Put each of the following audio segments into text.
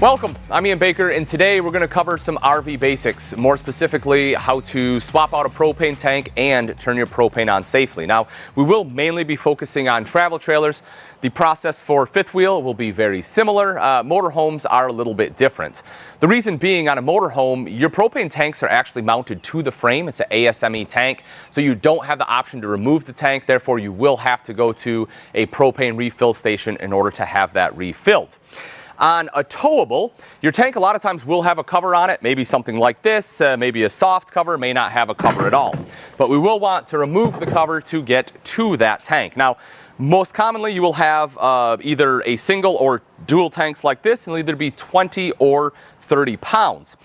Welcome, I'm Ian Baker, and today we're going to cover some RV basics, more specifically how to swap out a propane tank and turn your propane on safely. Now, we will mainly be focusing on travel trailers. The process for fifth wheel will be very similar. Motorhomes are a little bit different. The reason being, on a motorhome, your propane tanks are actually mounted to the frame. It's an ASME tank, so you don't have the option to remove the tank. Therefore, you will have to go to a propane refill station in order to have that refilled. On a towable, your tank a lot of times will have a cover on it, maybe something like this, maybe a soft cover, may not have a cover at all. But we will want to remove the cover to get to that tank. Now, most commonly you will have either a single or dual tanks like this, and it'll either be 20 or 30 pounds.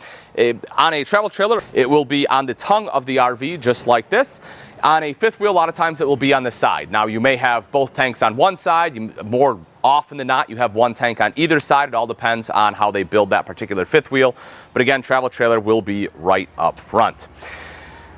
On a travel trailer, it will be on the tongue of the RV, just like this. On a fifth wheel, a lot of times it will be on the side. Now, you may have both tanks on one side. More often than not, you have one tank on either side. It all depends on how they build that particular fifth wheel. But again, travel trailer will be right up front.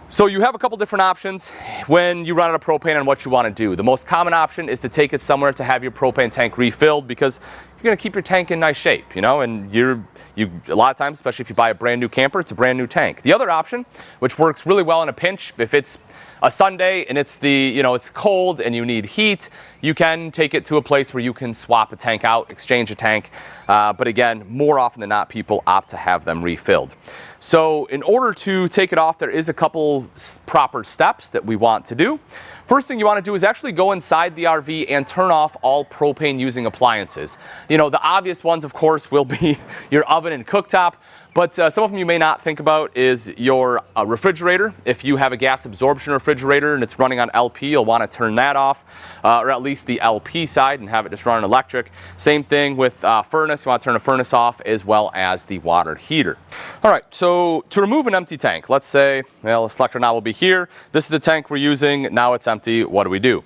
So you have a couple different options when you run out of propane on what you want to do. The most common option is to take it somewhere to have your propane tank refilled, because you're going to keep your tank in nice shape, you know, and a lot of times, especially if you buy a brand new camper, it's a brand new tank. The other option, which works really well in a pinch, if it's a Sunday and it's cold and you need heat, you can take it to a place where you can swap a tank out, exchange a tank. But again, more often than not, people opt to have them refilled. So in order to take it off, there is a couple proper steps that we want to do. First thing you want to do is actually go inside the RV and turn off all propane using appliances. You know, the obvious ones, of course, will be your oven and cooktop. But some of them you may not think about is your refrigerator. If you have a gas absorption refrigerator and it's running on LP, you'll want to turn that off, or at least the LP side, and have it just run on electric. Same thing with furnace. You want to turn the furnace off, as well as the water heater. All right, so to remove an empty tank, let's say, well, the selector knob will be here. This is the tank we're using. Now it's empty. What do we do?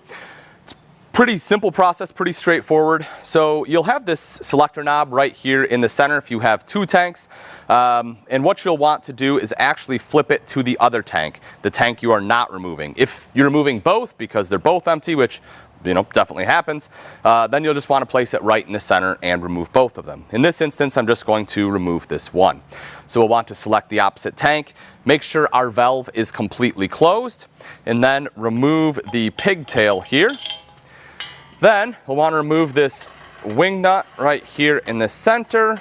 Pretty simple process, pretty straightforward. So you'll have this selector knob right here in the center if you have two tanks. And what you'll want to do is actually flip it to the other tank, the tank you are not removing. If you're removing both because they're both empty, which definitely happens, then you'll just want to place it right in the center and remove both of them. In this instance, I'm just going to remove this one. So we'll want to select the opposite tank, make sure our valve is completely closed, and then remove the pigtail here. Then we'll want to remove this wing nut right here in the center.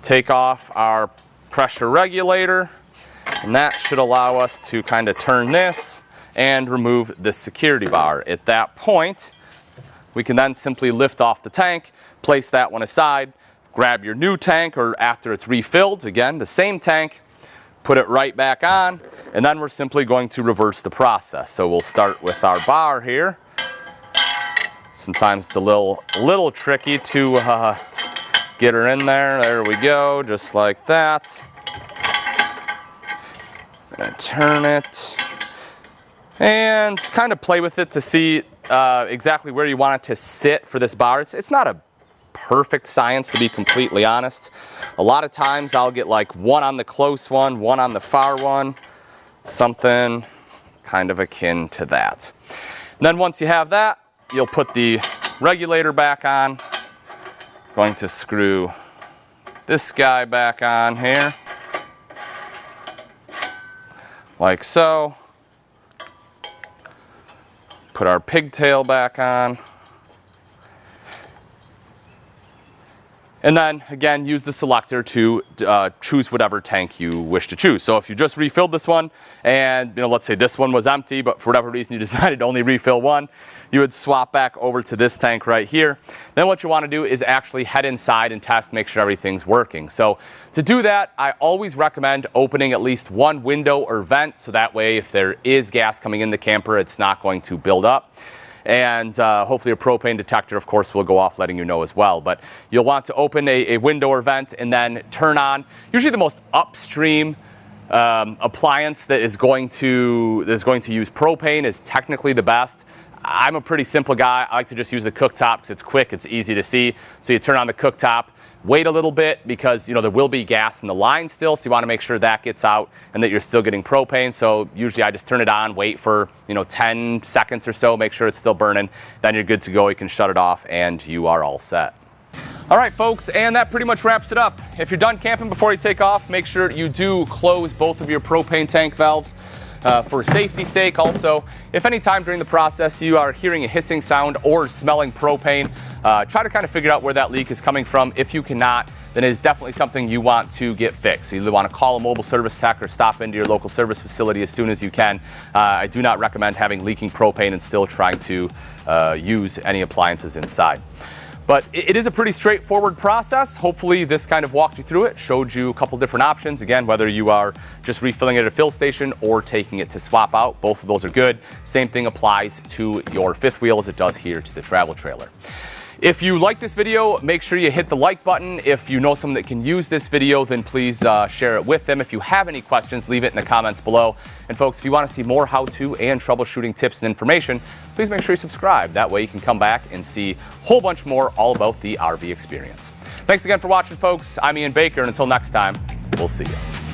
Take off our pressure regulator, and that should allow us to kind of turn this and remove this security bar. At that point, we can then simply lift off the tank, place that one aside, grab your new tank, or after it's refilled, again, the same tank, put it right back on, and then we're simply going to reverse the process. So we'll start with our bar here. Sometimes it's a little tricky to get her in there. There we go, just like that. Gonna turn it and kind of play with it to see exactly where you want it to sit for this bar. It's not a perfect science, to be completely honest. A lot of times I'll get like one on the close one on the far one, something kind of akin to that. And then once you have that, you'll put the regulator back on. Going to screw this guy back on here, like so. Put our pigtail back on. And then, again, use the selector to choose whatever tank you wish to choose. So if you just refilled this one, and let's say this one was empty, but for whatever reason you decided to only refill one, you would swap back over to this tank right here. Then what you want to do is actually head inside and test, make sure everything's working. So to do that, I always recommend opening at least one window or vent, so that way if there is gas coming in the camper, it's not going to build up. And hopefully a propane detector, of course, will go off letting you know as well. But you'll want to open a window or vent and then turn on usually the most upstream appliance that is going to use propane is technically the best. I'm a pretty simple guy. I like to just use the cooktop because it's quick, it's easy to see. So you turn on the cooktop, wait a little bit because, there will be gas in the line still, so you want to make sure that gets out and that you're still getting propane. So usually I just turn it on, wait for 10 seconds or so, make sure it's still burning, then you're good to go. You can shut it off and you are all set. All right, folks, and that pretty much wraps it up. If you're done camping before you take off, make sure you do close both of your propane tank valves. For safety's sake. Also, if any time during the process you are hearing a hissing sound or smelling propane, try to kind of figure out where that leak is coming from. If you cannot, then it is definitely something you want to get fixed. You either want to call a mobile service tech or stop into your local service facility as soon as you can. I do not recommend having leaking propane and still trying to use any appliances inside. But it is a pretty straightforward process. Hopefully this kind of walked you through it, showed you a couple different options. Again, whether you are just refilling it at a fill station or taking it to swap out, both of those are good. Same thing applies to your fifth wheel as it does here to the travel trailer. If you like this video, make sure you hit the like button. If you know someone that can use this video, then please share it with them. If you have any questions, leave it in the comments below. And folks, if you want to see more how-to and troubleshooting tips and information, please make sure you subscribe. That way you can come back and see a whole bunch more all about the RV experience. Thanks again for watching, folks. I'm Ian Baker, and until next time, we'll see you.